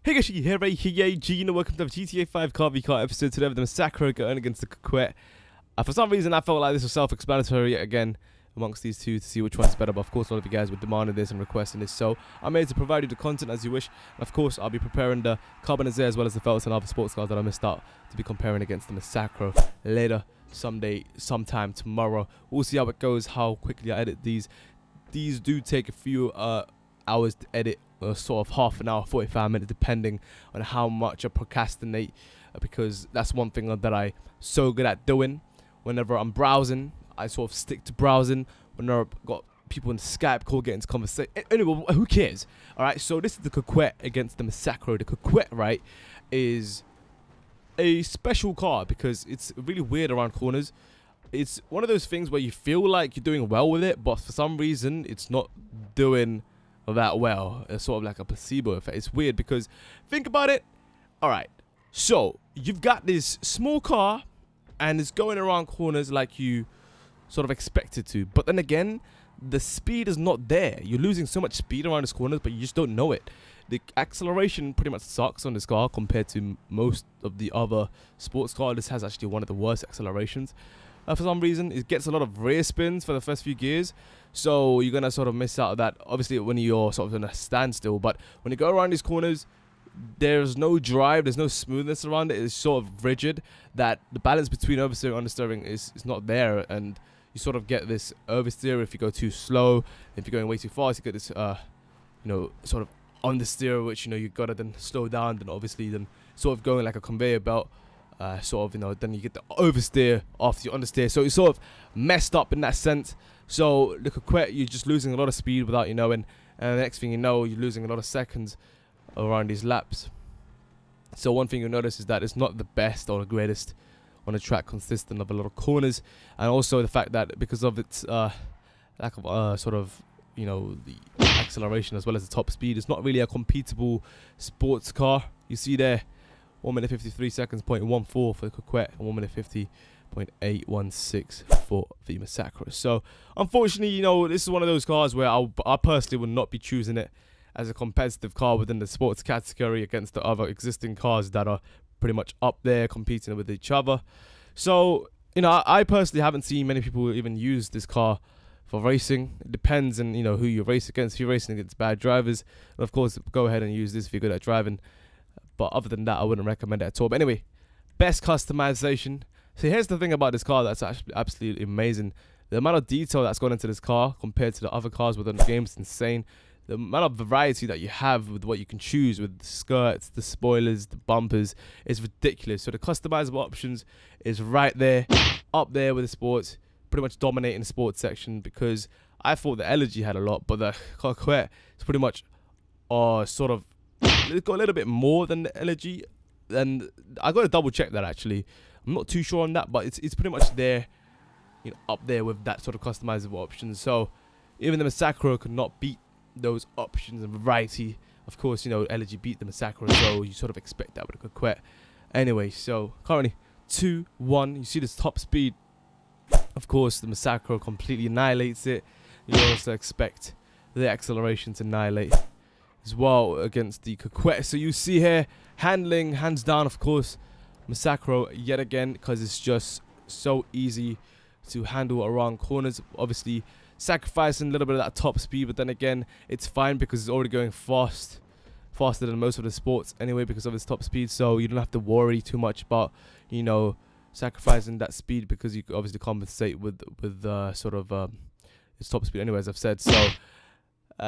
Hey guys, here, welcome to the GTA 5 car v car episode. Today with the Massacro going against the Coquette. For some reason I felt like this was self-explanatory yet again amongst these two to see which one's better, but of course a lot of you guys were demanding this and requesting this, so I'm here to provide you the content as you wish. And of course I'll be preparing the Carbonizzer as well as the Felts and other sports cars that I missed out to be comparing against the Massacro later sometime tomorrow. We'll see how it goes, how quickly I edit these. These do take a few hours to edit, sort of half an hour, 45 minutes, depending on how much I procrastinate, because that's one thing that I'm so good at doing. Whenever I'm browsing, I sort of stick to browsing. Whenever I've got people in Skype call, get into conversation. Anyway, who cares? Alright, so this is the Coquette against the Massacro. The Coquette, right, is a special car because it's really weird around corners. It's one of those things where you feel like you're doing well with it, but for some reason it's not doing that well. It's sort of like a placebo effect. It's weird because think about it. Alright, so you've got this small car and it's going around corners like you sort of expect it to, but then again the speed is not there. You're losing so much speed around these corners, but you just don't know it. The acceleration pretty much sucks on this car compared to most of the other sports cars. This has actually one of the worst accelerations. For some reason, it gets a lot of rear spins for the first few gears, so you're gonna sort of miss out on that. Obviously, when you're sort of in a standstill, but when you go around these corners, there's no drive, there's no smoothness around it. It's sort of rigid. That the balance between oversteering and understeering is not there, and you sort of get this oversteer if you go too slow. If you're going way too fast, you get this, sort of understeer, which you gotta then slow down. Then obviously, then sort of going like a conveyor belt. Then you get the oversteer after you understeer, so it's sort of messed up in that sense. So the Coquette, you're just losing a lot of speed without you knowing, and the next thing you know, you're losing a lot of seconds around these laps. So one thing you'll notice is that it's not the best or the greatest on the track, consistent of a lot of corners, and also the fact that because of its lack of the acceleration as well as the top speed, it's not really a competitive sports car. You see there, 1 minute 53 seconds, 0.14 for the Coquette, and 1 minute 50.816 for the Massacro. So, unfortunately, this is one of those cars where I personally would not be choosing it as a competitive car within the sports category against the other existing cars that are pretty much up there competing with each other. So, I personally haven't seen many people even use this car for racing. It depends on, who you race against. If you're racing against bad drivers, and of course, go ahead and use this if you're good at driving. But other than that, I wouldn't recommend it at all. But anyway, best customization. So here's the thing about this car that's actually absolutely amazing. The amount of detail that's gone into this car compared to the other cars within the game is insane. The amount of variety that you have with what you can choose with the skirts, the spoilers, the bumpers is ridiculous. So the customizable options is right there, up there with the sports, pretty much dominating the sports section, because I thought the Elegy had a lot, but the Coquette is pretty much sort of, it's got a little bit more than the Elegy, and I got to double check that actually. I'm not too sure on that, but it's pretty much there, up there with that sort of customizable options. So even the Massacro could not beat those options and variety. Of course, Elegy beat the Massacro, so you sort of expect that with a Coquette. Anyway, so currently 2-1. You see this top speed. Of course, the Massacro completely annihilates it. You also expect the acceleration to annihilate as well against the Coquette. So you see here, handling, hands down, of course, Massacro yet again, because it's just so easy to handle around corners. Obviously, sacrificing a little bit of that top speed, but then again, it's fine because it's already going faster than most of the sports anyway because of its top speed. So you don't have to worry too much about, sacrificing that speed, because you obviously compensate with its top speed anyway, as I've said. So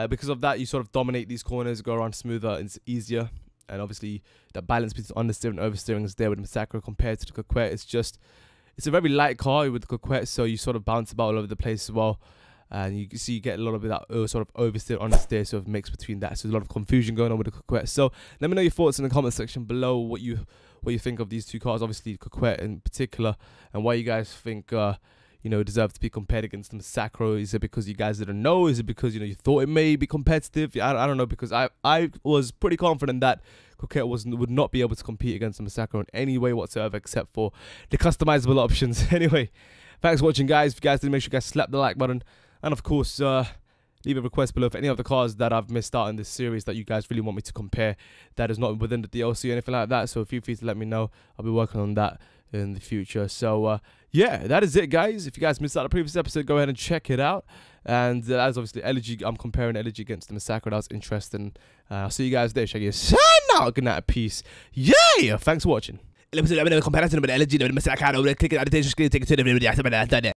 because of that, you sort of dominate these corners, go around smoother, and it's easier. And obviously, the balance between understeering and oversteering is there with the Massacro compared to the Coquette. It's a very light car with the Coquette, so you sort of bounce about all over the place as well. And you see you get a lot of that sort of oversteer, understeer sort of mix between that. So there's a lot of confusion going on with the Coquette. So let me know your thoughts in the comment section below, what you think of these two cars, obviously Coquette in particular, and why you guys think deserve to be compared against the Massacro. Is it because you guys didn't know? Is it because you thought it may be competitive? I don't know, because I was pretty confident that Coquette would not be able to compete against the Massacro in any way whatsoever, except for the customizable options. Anyway, thanks for watching, guys. If you guys did, make sure you guys slap the like button, and of course leave a request below for any of the cars that I've missed out in this series that you guys really want me to compare that is not within the DLC or anything like that. So feel free to let me know. I'll be working on that in the future. So yeah, that is it, guys. If you guys missed out the previous episode, go ahead and check it out. And that's obviously Elegy. I'm comparing Elegy against the Massacro. That was interesting. I'll see you guys there. Check your sign out. Good night. Peace. Yeah. Thanks for watching.